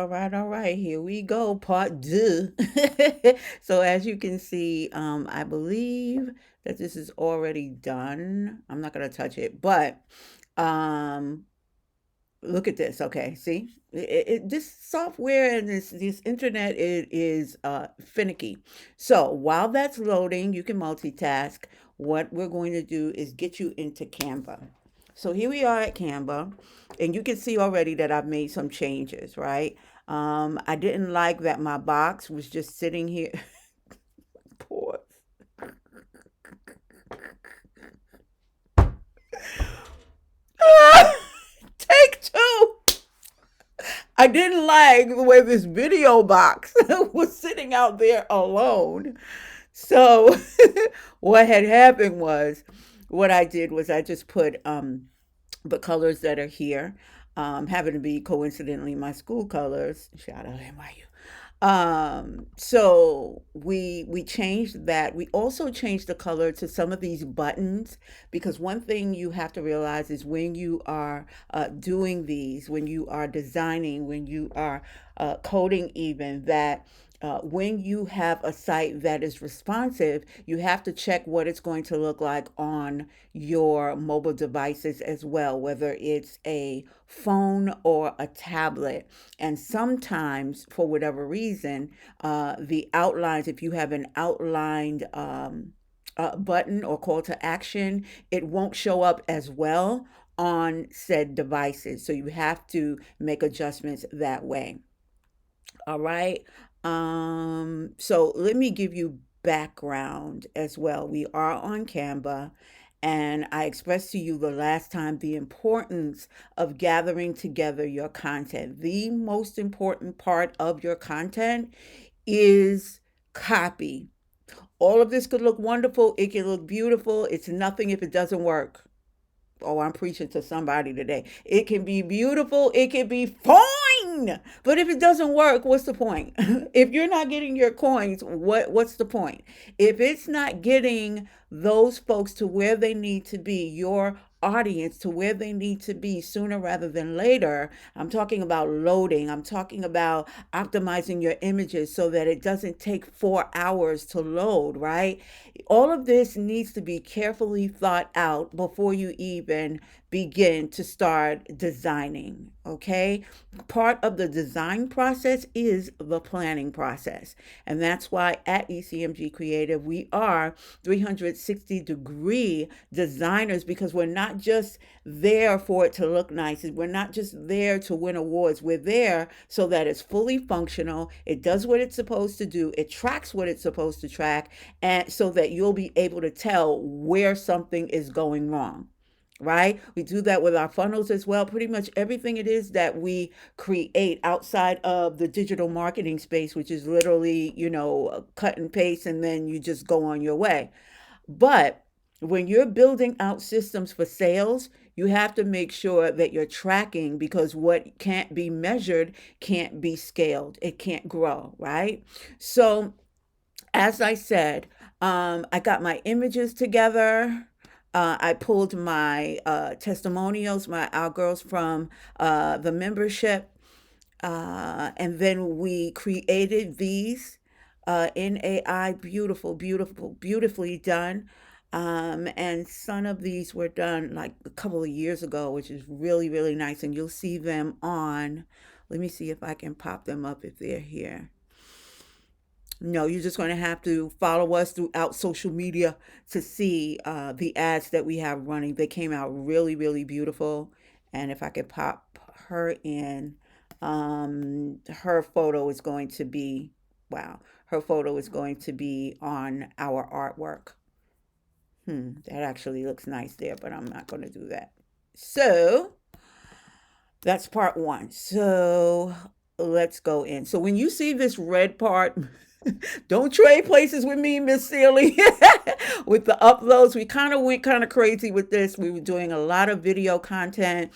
All right, here we go, part two. So as you can see, I believe that this is already done. I'm not gonna touch it, but um, look at this. Okay, see, this software and this internet, it is finicky. So while that's loading, you can multitask. What we're going to do is get you into Canva. So here we are at Canva, and you can see already that I've made some changes, right? I didn't like that my box was just sitting here. Pause. Take two. I didn't like the way this video box was sitting out there alone. So what had happened was, what I did was I just put the colors that are here, happen to be coincidentally my school colors. Shout out NYU. So we changed that. We also changed the color to some of these buttons, because one thing you have to realize is when you are doing these, when you are designing, when you are coding, even that. When you have a site that is responsive, you have to check what it's going to look like on your mobile devices as well, whether it's a phone or a tablet. And sometimes, for whatever reason, the outlines, if you have an outlined button or call to action, it won't show up as well on said devices. So you have to make adjustments that way. All right. So let me give you background as well. We are on Canva, and I expressed to you the last time the importance of gathering together your content. The most important part of your content is copy. All of this could look wonderful, it can look beautiful. It's nothing if it doesn't work. Oh, I'm preaching to somebody today. It can be beautiful, it can be fine, but if it doesn't work, what's the point? If you're not getting your coins, what's the point? If it's not getting those folks to where they need to be, your audience to where they need to be sooner rather than later. I'm talking about loading. I'm talking about optimizing your images so that it doesn't take 4 hours to load, right? All of this needs to be carefully thought out before you even begin to start designing. Okay. Part of the design process is the planning process. And that's why at ECMG Creative, we are 360-degree designers, because we're not just there for it to look nice. We're not just there to win awards. We're there so that it's fully functional. It does what it's supposed to do. It tracks what it's supposed to track, and so that you'll be able to tell where something is going wrong, right? We do that with our funnels as well. Pretty much everything it is that we create outside of the digital marketing space, which is literally, cut and paste, and then you just go on your way. But when you're building out systems for sales, you have to make sure that you're tracking, because what can't be measured can't be scaled. It can't grow, right? So as I said, I got my images together. I pulled my testimonials, our girls from the membership, and then we created these in AI. Beautiful, beautiful, beautifully done. And some of these were done like a couple of years ago, which is really, really nice. And you'll see them on. Let me see if I can pop them up if they're here. No, you're just going to have to follow us throughout social media to see the ads that we have running. They came out really, really beautiful. And if I could pop her in, her photo is going to be, wow, her photo is going to be on our artwork. That actually looks nice there, but I'm not going to do that. So that's part one. So let's go in. So when you see this red part, don't trade places with me, Miss Sealy. With the uploads, we kind of went kind of crazy with this. We were doing a lot of video content.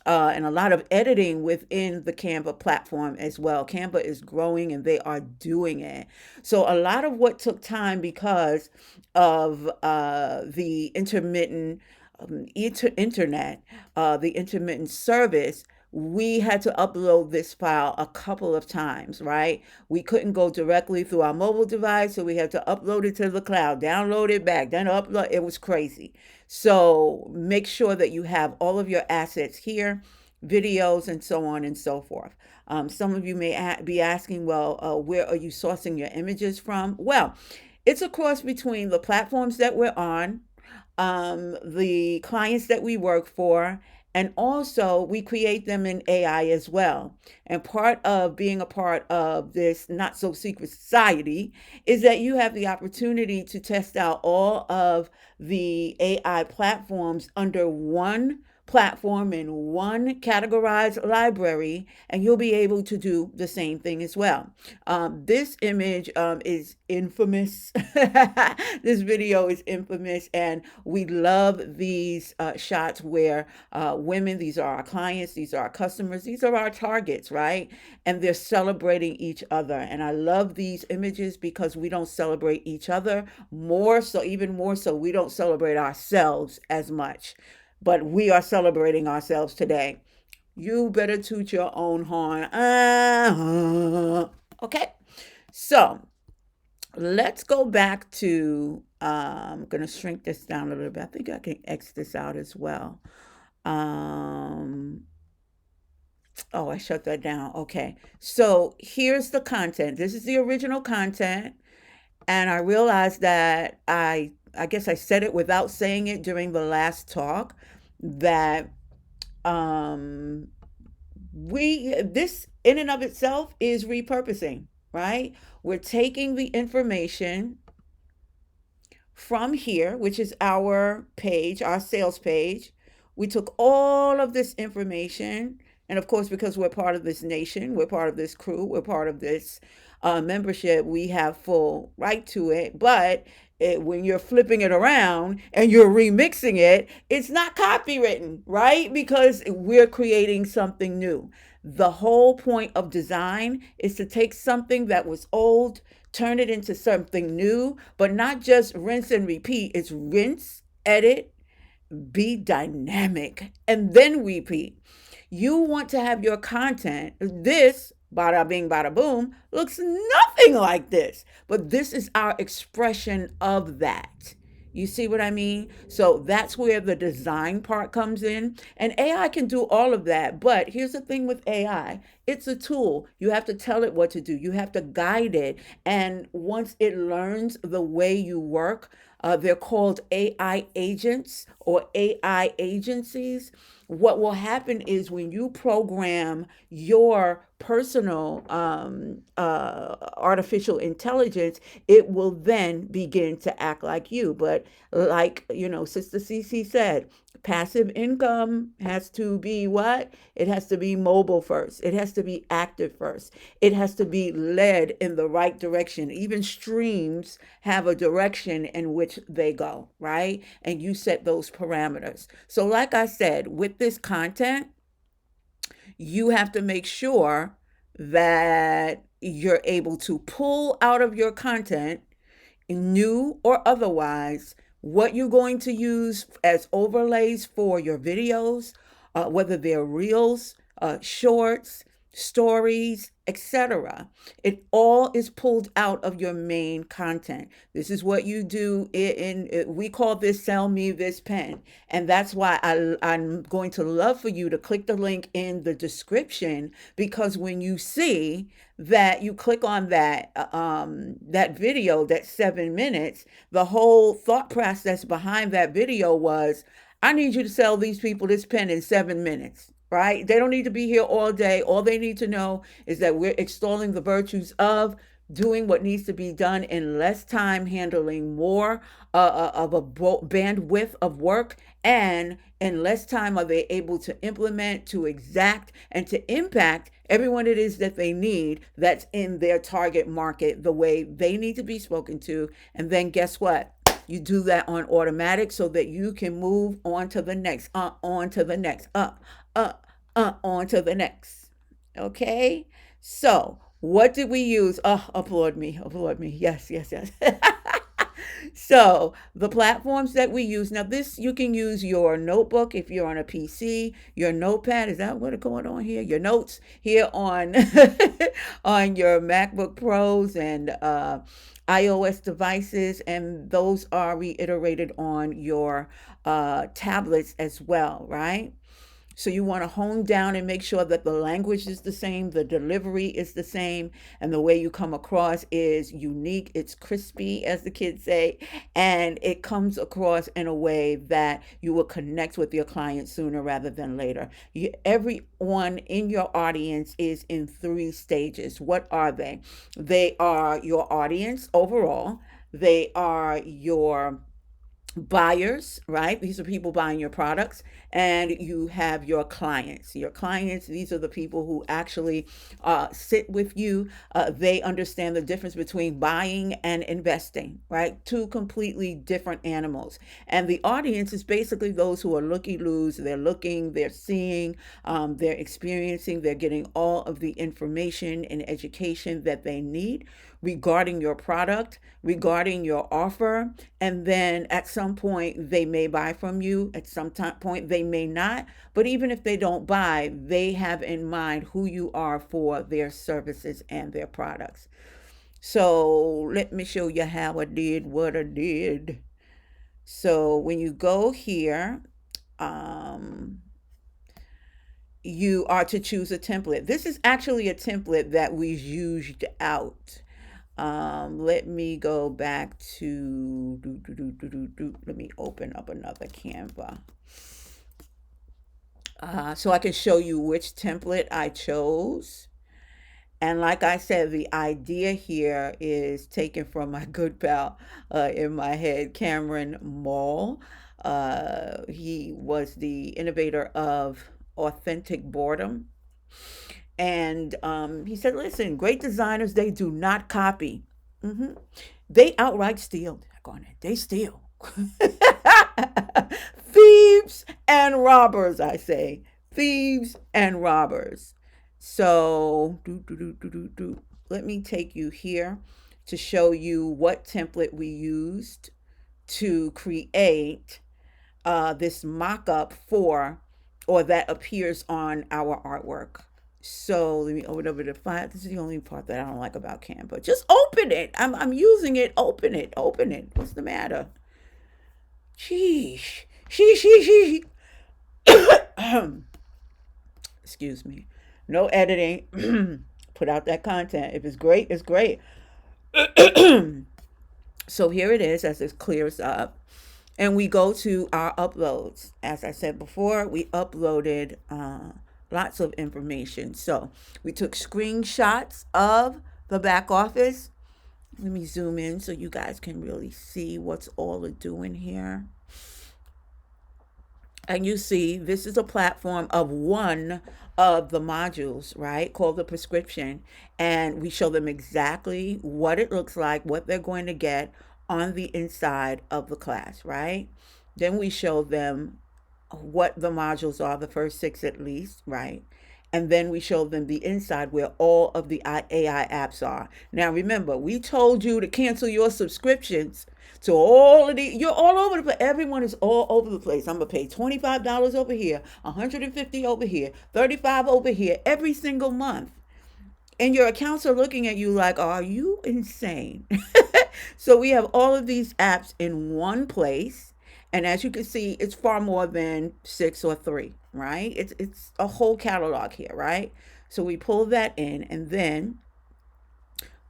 And a lot of editing within the Canva platform as well. Canva is growing and they are doing it. So a lot of what took time because of the intermittent internet, the intermittent service, we had to upload this file a couple of times, right? We couldn't go directly through our mobile device, so we had to upload it to the cloud, download it back, then upload. It was crazy. So make sure that you have all of your assets here, videos, and so on and so forth. Some of you may be asking, well, where are you sourcing your images from? Well, it's a cross between the platforms that we're on, the clients that we work for, and also we create them in AI as well. And part of being a part of this not so secret society is that you have the opportunity to test out all of the AI platforms under one platform in one categorized library, and you'll be able to do the same thing as well. This image is infamous. This video is infamous, and we love these shots where women, these are our clients, these are our customers, these are our targets, right? And they're celebrating each other. And I love these images because we don't celebrate each other more so, even more so, we don't celebrate ourselves as much. But we are celebrating ourselves today. You better toot your own horn. Okay. So let's go back to, I'm going to shrink this down a little bit. I think I can X this out as well. Oh, I shut that down. Okay. So here's the content. This is the original content. And I realized that I guess I said it without saying it during the last talk, that um this in and of itself is repurposing, right? We're taking the information from here, which is our page, our sales page. We took all of this information, and of course, because we're part of this nation, we're part of this crew, we're part of this membership, we have full right to it. But when you're flipping it around and you're remixing it, it's not copywritten, right? Because we're creating something new. The whole point of design is to take something that was old, turn it into something new, but not just rinse and repeat. It's rinse, edit, be dynamic, and then repeat. You want to have your content, this bada bing bada boom, looks nothing like this, but this is our expression of that. You see what I mean? So that's where the design part comes in. And AI can do all of that. But here's the thing with AI, it's a tool. You have to tell it what to do, you have to guide it. And once it learns the way you work, they're called AI agents or AI agencies. What will happen is when you program your personal artificial intelligence, it will then begin to act like you. But like, Sister CC said, passive income has to be what? It has to be mobile first. It has to be active first. It has to be led in the right direction. Even streams have a direction in which they go, right? And you set those parameters. So like I said, with this content, you have to make sure that you're able to pull out of your content, new or otherwise, what you're going to use as overlays for your videos, whether they're reels, shorts, stories, etc. It all is pulled out of your main content. This is what you do we call this sell me this pen. And that's why I'm going to love for you to click the link in the description, because when you see that you click on that video, that 7 minutes, the whole thought process behind that video was, I need you to sell these people this pen in 7 minutes. Right? They don't need to be here all day. All they need to know is that we're extolling the virtues of doing what needs to be done in less time, handling more of a bandwidth of work, and in less time are they able to implement, to exact, and to impact everyone it is that they need that's in their target market the way they need to be spoken to. And then guess what? You do that on automatic so that you can move on to the next, on to the next, on to the next. Okay? So, what did we use? Oh, applaud me. Yes, yes, yes. So the platforms that we use now, this you can use your notebook if you're on a PC, your notepad. Is that what's going on here? Your notes here on on your MacBook Pros and iOS devices, and those are reiterated on your tablets as well, right? So you want to hone down and make sure that the language is the same, the delivery is the same, and the way you come across is unique. It's crispy, as the kids say, and it comes across in a way that you will connect with your client sooner rather than later. Everyone in your audience is in three stages. What are they? They are your audience overall. They are your buyers, right? These are people buying your products. And you have your clients. Your clients, these are the people who actually sit with you. They understand the difference between buying and investing, right? Two completely different animals. And the audience is basically those who are looky-loos. They're looking, they're seeing, they're experiencing, they're getting all of the information and education that they need regarding your product, regarding your offer, and then at some point they may buy from you. At some point they may not, but even if they don't buy, they have in mind who you are for their services and their products. So let me show you how I did what I did. So when you go here, um, you are to choose a template. This is actually a template that we used out. Let me go back to, let me open up another Canva. So I can show you which template I chose. And like I said, the idea here is taken from my good pal in my head, Cameron Mall. He was the innovator of authentic boredom. And he said, listen, great designers, they do not copy. hmm They outright steal. They steal. Thieves and robbers, I say. Thieves and robbers. So, let me take you here to show you what template we used to create this mock-up for, or that appears on our artwork. So let me open over the file. This is the only part that I don't like about Canva. Just open it. I'm using it. Open it. Open it. What's the matter? Sheesh. Sheesh. Excuse me. No editing. Put out that content. If it's great, it's great. So here it is as it clears up. And we go to our uploads. As I said before, we uploaded lots of information. So we took screenshots of the back office. Let me zoom in so you guys can really see what's all doing here. And you see, this is a platform of one of the modules, right, called the prescription. And we show them exactly what it looks like, what they're going to get on the inside of the class, right? Then we show them what the modules are, the first six at least, right? And then we show them the inside where all of the AI apps are. Now, remember, we told you to cancel your subscriptions to all of the, you're all over the place. Everyone is all over the place. I'm going to pay $25 over here, $150 over here, $35 over here every single month. And your accounts are looking at you like, are you insane? So we have all of these apps in one place. And as you can see, it's far more than six or three, right? It's a whole catalog here, right? So we pull that in and then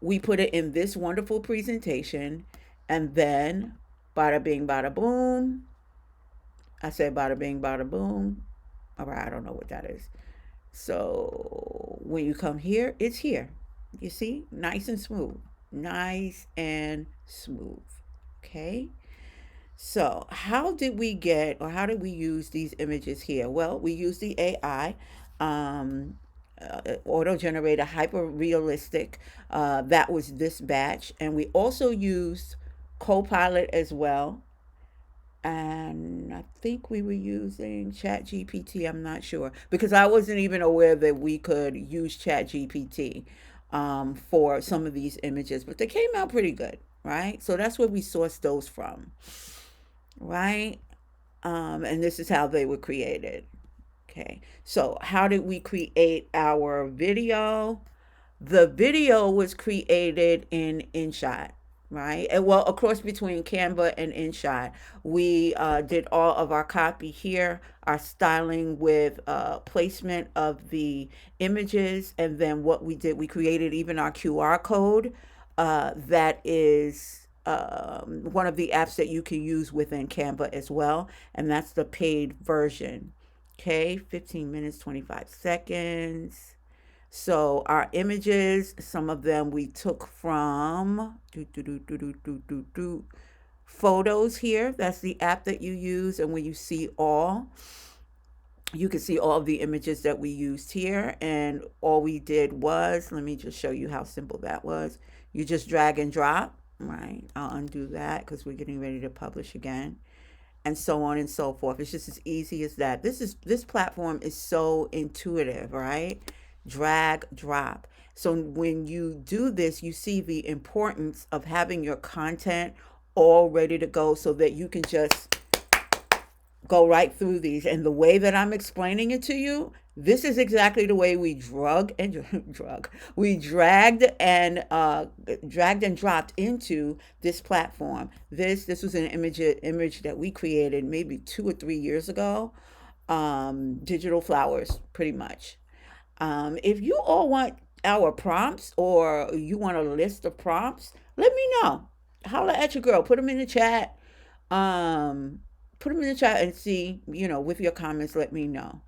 we put it in this wonderful presentation. And then bada bing, bada boom. I said bada bing, bada boom. All right, I don't know what that is. So when you come here, it's here. You see, nice and smooth. Nice and smooth. Okay. So how did we get, or how did we use these images here? Well, we use the AI, auto-generated hyper realistic. That was this batch. And we also used Copilot as well. And I think we were using Chat GPT. I'm not sure because I wasn't even aware that we could use Chat GPT. for some of these images, but they came out pretty good, right? So that's where we sourced those from, right? And this is how they were created. Okay, so how did we create our video? The video was created in InShot, right? And well, of course, between Canva and InShot, we did all of our copy here, our styling with placement of the images, and then what we did, we created even our QR code. That is one of the apps that you can use within Canva as well, and that's the paid version. Okay, 15 minutes, 25 seconds. So our images, some of them we took from photos here. That's the app that you use. And when you see all, you can see all of the images that we used here. And all we did was, let me just show you how simple that was. You just drag and drop, right? I'll undo that because we're getting ready to publish again, and so on and so forth. It's just as easy as that. This platform is so intuitive, right? Drag, drop. So when you do this, you see the importance of having your content all ready to go so that you can just go right through these. And the way that I'm explaining it to you, this is exactly the way we we dragged and dropped into this platform. This was an image that we created maybe 2 or 3 years ago. Digital flowers, pretty much. If you all want our prompts or you want a list of prompts, let me know. Holla at your girl. Put them in the chat. Um, Put them in the chat and see, with your comments, let me know.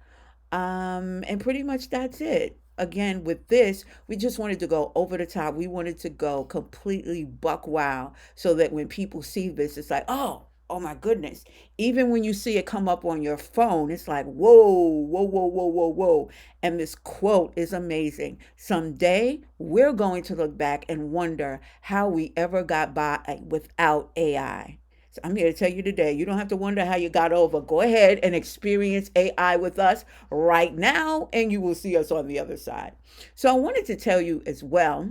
And pretty much that's it. Again, with this, we just wanted to go over the top. We wanted to go completely buck wow so that when people see this, it's like, oh my goodness. Even when you see it come up on your phone, it's like, whoa, whoa, whoa, whoa, whoa, whoa. And this quote is amazing. Someday we're going to look back and wonder how we ever got by without AI. So I'm here to tell you today, you don't have to wonder how you got over. Go ahead and experience AI with us right now, and you will see us on the other side. So I wanted to tell you as well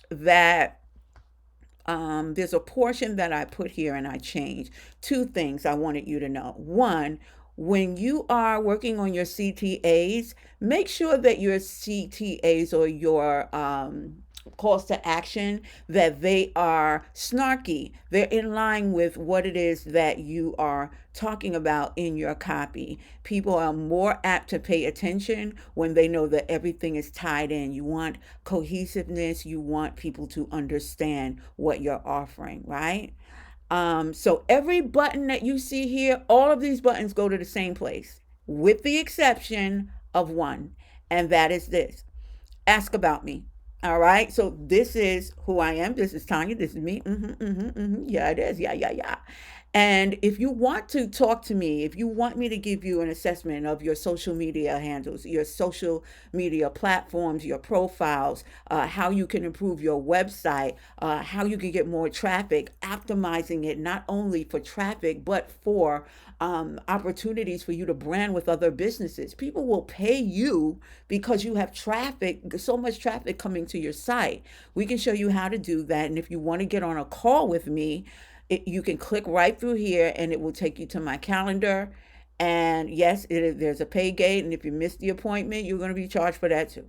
that there's a portion that I put here and I changed. Two things I wanted you to know. One, when you are working on your CTAs, make sure that your CTAs or your calls to action, that they are snarky. They're in line with what it is that you are talking about in your copy. People are more apt to pay attention when they know that everything is tied in. You want cohesiveness. You want people to understand what you're offering, right? So every button that you see here, all of these buttons go to the same place, with the exception of one, and that is this: ask about me. All right. So this is who I am. This is Tanya. This is me. Yeah, it is. Yeah, yeah, yeah. And if you want to talk to me, if you want me to give you an assessment of your social media handles, your social media platforms, your profiles, how you can improve your website, how you can get more traffic, optimizing it not only for traffic, but for opportunities for you to brand with other businesses. People will pay you because you have traffic, so much traffic coming to your site. We can show you how to do that. And if you want to get on a call with me, you can click right through here and it will take you to my calendar. And yes, there's a pay gate. And if you miss the appointment, you're going to be charged for that too.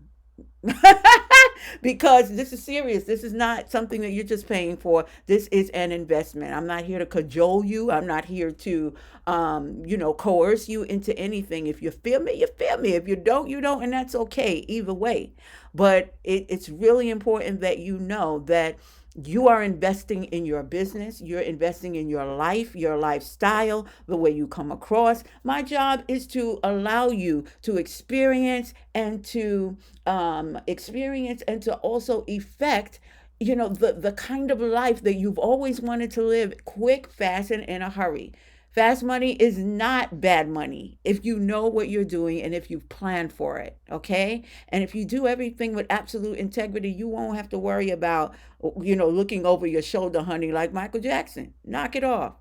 Because this is serious. This is not something that you're just paying for. This is an investment. I'm not here to cajole you. I'm not here to, coerce you into anything. If you feel me, you feel me. If you don't, you don't. And that's okay either way. But it's really important that you know that you are investing in your business. You're investing in your life, your lifestyle, the way you come across. My job is to allow you to experience and to also effect, the kind of life that you've always wanted to live: quick, fast, and in a hurry. Fast money is not bad money if you know what you're doing and if you've planned for it, okay? And if you do everything with absolute integrity, you won't have to worry about, looking over your shoulder, honey, like Michael Jackson. Knock it off.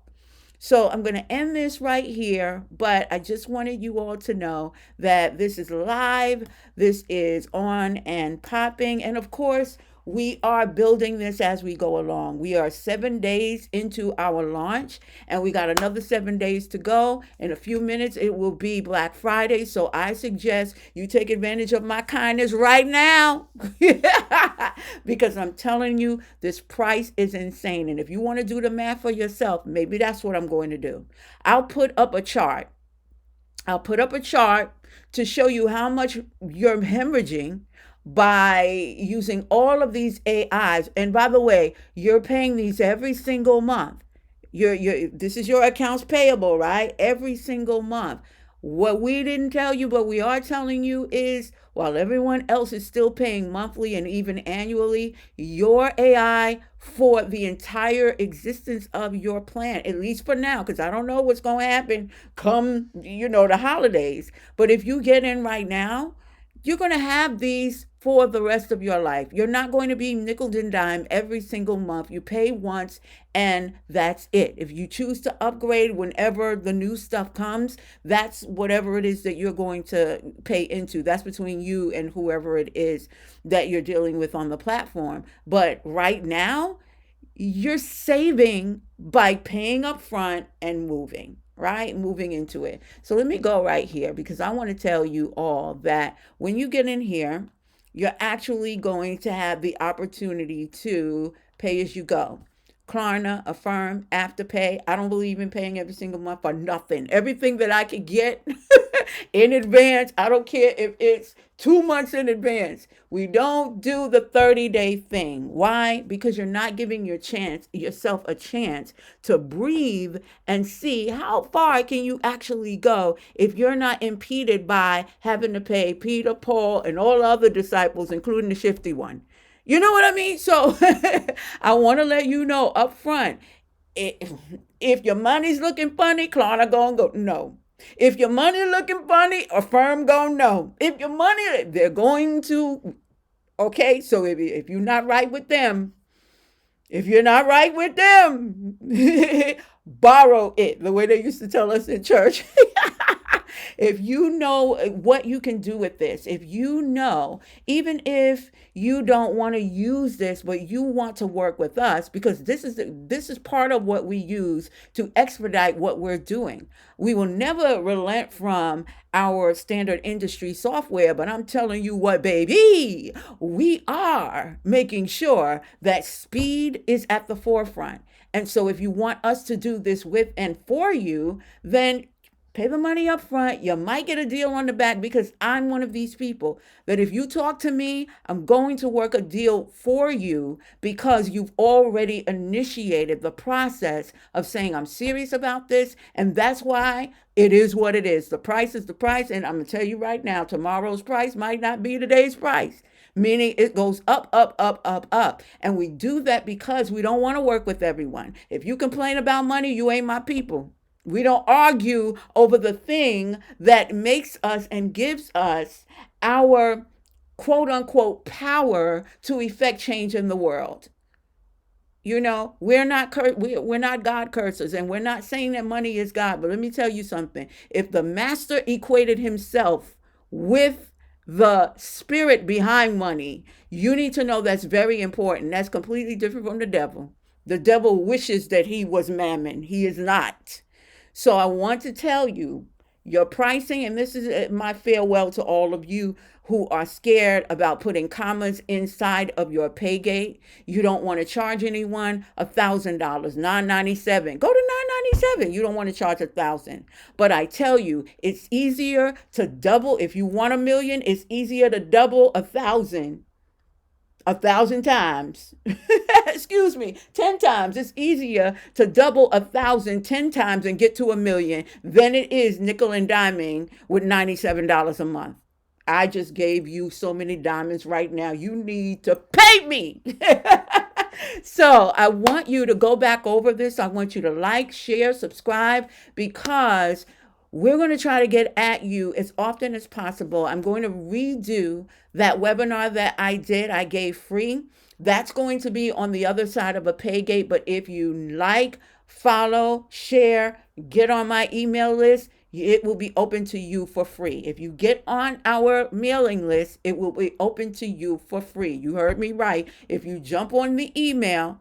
So I'm going to end this right here, but I just wanted you all to know that this is live, this is on and popping, and of course, we are building this as we go along. We are 7 days into our launch, and we got another 7 days to go. In a few minutes, it will be Black Friday. So I suggest you take advantage of my kindness right now because I'm telling you, this price is insane. And if you want to do the math for yourself, maybe that's what I'm going to do. I'll put up a chart. I'll put up a chart to show you how much you're hemorrhaging by using all of these AIs. And by the way, you're paying these every single month. This is your accounts payable, right? Every single month. What we didn't tell you, but we are telling you is while everyone else is still paying monthly and even annually, your AI for the entire existence of your plan, at least for now, because I don't know what's going to happen come, the holidays. But if you get in right now, you're going to have these for the rest of your life. You're not going to be nickel and dime every single month. You pay once and that's it. If you choose to upgrade whenever the new stuff comes, that's whatever it is that you're going to pay into. That's between you and whoever it is that you're dealing with on the platform. But right now, you're saving by paying up front and moving, right? Moving into it. So let me go right here because I want to tell you all that when you get in here, you're actually going to have the opportunity to pay as you go. Klarna, Affirm, Afterpay. I don't believe in paying every single month for nothing. Everything that I could get in advance, I don't care if it's 2 months in advance. We don't do the 30-day thing. Why? Because you're not giving yourself a chance to breathe and see how far can you actually go if you're not impeded by having to pay Peter, Paul, and all other disciples, including the shifty one. You know what I mean? So I want to let you know up front, if your money's looking funny, Klarna gonna go no. If your money looking funny, Affirm gonna no. If your money, they're going to, okay? So if you're not right with them, borrow it, the way they used to tell us in church. If you know what you can do with this, if you know, even if you don't want to use this, but you want to work with us, because this is part of what we use to expedite what we're doing. We will never relent from our standard industry software, but I'm telling you what, baby, we are making sure that speed is at the forefront. And so if you want us to do this with and for you, then pay the money up front. You might get a deal on the back because I'm one of these people that if you talk to me, I'm going to work a deal for you because you've already initiated the process of saying, I'm serious about this. And that's why it is what it is. The price is the price. And I'm going to tell you right now, tomorrow's price might not be today's price. Meaning it goes up, up, up, up, up. And we do that because we don't want to work with everyone. If you complain about money, you ain't my people. We don't argue over the thing that makes us and gives us our quote unquote power to effect change in the world. We're not God cursors, and we're not saying that money is God. But let me tell you something. If the master equated himself with the spirit behind money, you need to know that's very important. That's completely different from the devil. The devil wishes that he was mammon. He is not. So I want to tell you, your pricing, and this is my farewell to all of you who are scared about putting commas inside of your pay gate. You don't want to charge anyone $1,000, $997. Go to $997. You don't want to charge $1,000. But I tell you, it's easier to double. If you want $1 million, it's easier to double 1,000 times. Excuse me, 10 times. It's easier to double 1,000 10 times and get to $1 million than it is nickel and diming with $97 a month. I just gave you so many diamonds right now. You need to pay me. So I want you to go back over this. I want you to like, share, subscribe, because we're going to try to get at you as often as possible. I'm going to redo that webinar that I gave free. That's going to be on the other side of a pay gate. But if you like follow, share, get on my email list. It will be open to you for free. If you get on our mailing list, it will be open to you for free. You heard me right. If you jump on the email,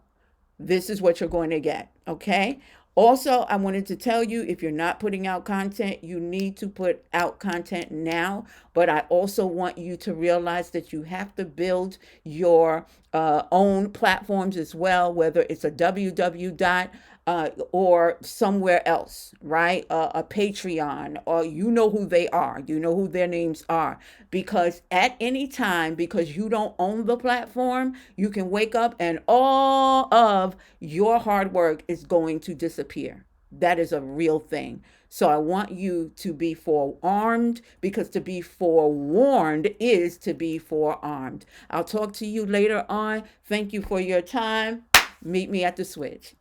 this is what you're going to get. Okay. Also, I wanted to tell you, if you're not putting out content, you need to put out content now. But I also want you to realize that you have to build your own platforms as well, whether it's a www or somewhere else, right? A Patreon, or you know who they are, you know who their names are. Because at any time, because you don't own the platform, you can wake up and all of your hard work is going to disappear. That is a real thing. So I want you to be forearmed, because to be forewarned is to be forearmed. I'll talk to you later on. Thank you for your time. Meet me at the switch.